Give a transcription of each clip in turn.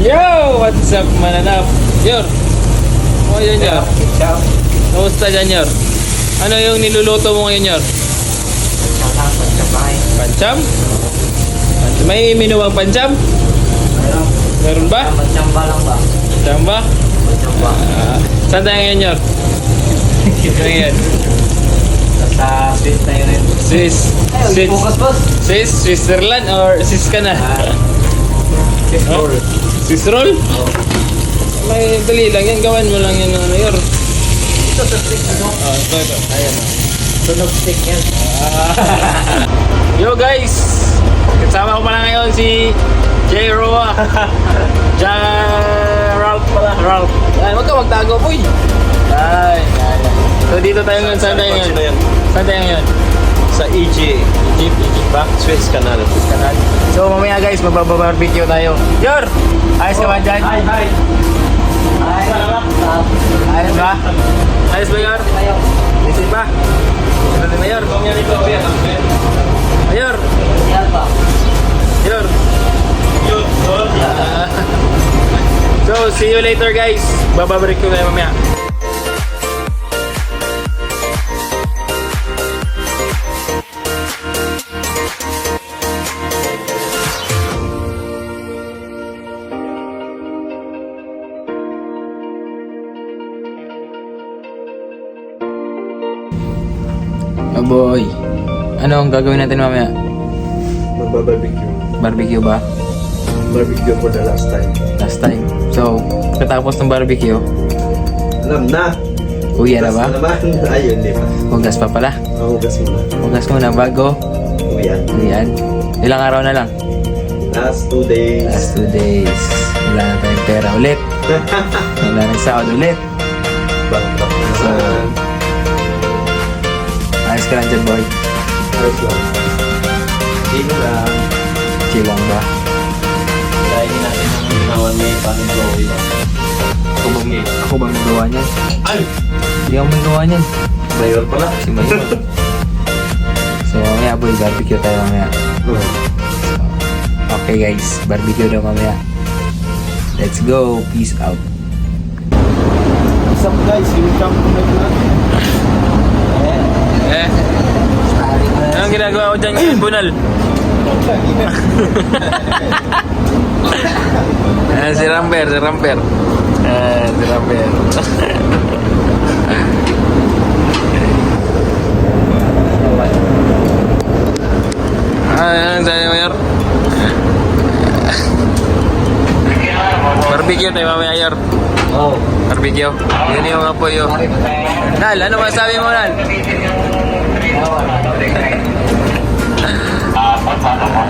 Yo! What's up, mananap? Yor! O, yun, Yor. Kamusta dyan, Yor? Ano yung niluluto mo ngayon, Yor? Pancam? May minuwang pancam? Meron ba? Pancamba lang ba? Pancamba? Pancamba. Saan tayo ngayon, Yor? Saan ngayon? Sa Swiss na yun. Swiss. Ay, focus boss. Swiss? Switzerland? Or Swiss ka na? Swiss roll. Swiss roll? May dali lang yan. Gawan mo lang yan, ano, Yor. Ito sa stick ano? Ito. Ayan. Tunog stick yan. Yo guys! Kasama ko pala ngayon si J. Roa. Ralph pala. Ralph. Ay, wag ka magtago, boy. Ay. So dito tayo ngayon. Saan tayo ngayon? Saan tayo ngayon? Sa EG Egypt ba? Suez Canal. Kanal. So mamaya guys, magbabarbecue tayo. Yor! Ayos ka ba dyan? Hi. Ayos ba? Ayos ba, Yor? Visit ba? Ano ni Mayor? Mayor! Yan ba? Yor! So, see you later guys. Bababalik ko kayo mamaya. Oh boy. Ano ang gagawin natin mamaya? Magbabarbecue. Barbecue ba? Barbecue for the last time. Last time. So, katapos ng barbecue, Alam na. uwi na ba? Hugas naman. Ayun, di ba? Hugas pa pala. Hugas mo na. Hugas muna bago Uwian. uwian. Ilang araw na lang? Last 2 days. Last 2 days. Wala na tayong pera ulit. Wala na sahod ulit. Bankrupt na So, naman. ayos ka lang dyan, boy. Ayos lang. Chill lang. Chill lang ba? Kainin natin ang ginawa ni Panin Chloe. Ako bang nagawa niyan? Ay! Hindi ako magawa niyan. Mayor pala. Si Mayor. So, mamaya, boy, barbecue tayo mamaya. Okay, guys. Barbecue daw mamaya. Let's go. Peace out. What's up guys? Welcome to my vlog. Eh, anong ginagawa ko dyan ngayon, Bunal? Si Ramper. Si Ramper. Anong sabi mo, Yor? Barbecue tayo mamaya, Yor. Oh. Barbecue. Yun yung apoy, Yor. Nal, ano masabi mo, Nal?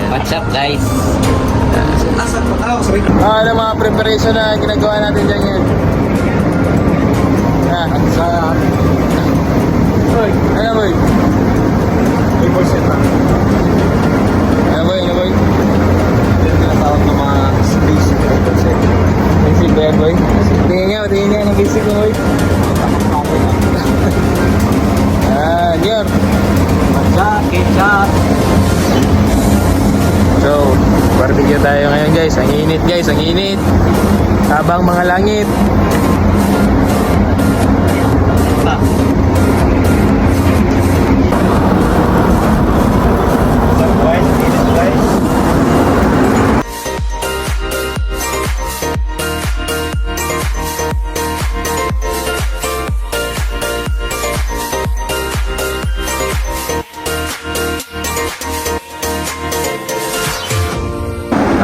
What's up guys? Ano mga preparation na ginagawa natin dyan ngayon? Ano boy? Ano boy? Tinatawag ng mga basic concept. Basic ba yan, boy? Tingin nga ng basic mo, boy. Yor. Ketchup. So, barbecue tayo ngayon guys. Ang init guys, ang init. Habang mga langit.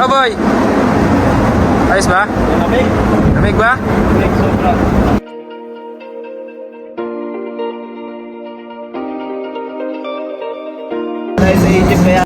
Oh boy! Ayos ba? Lamig ba? Dahil sa Egypt kaya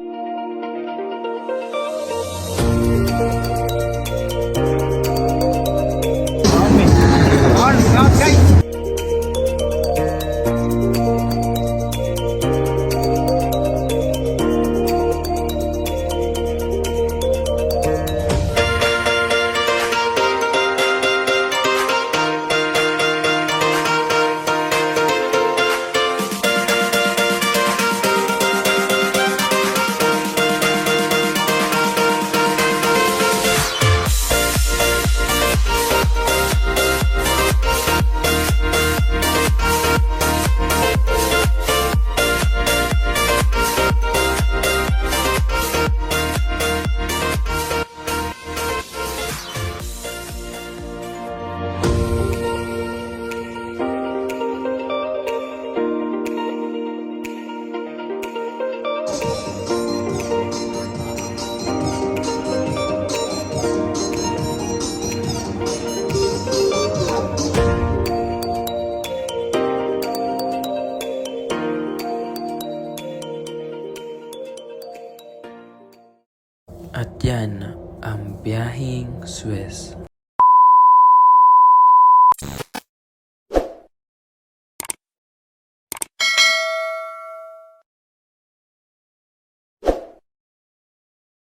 At yan ang biyaheng Suez.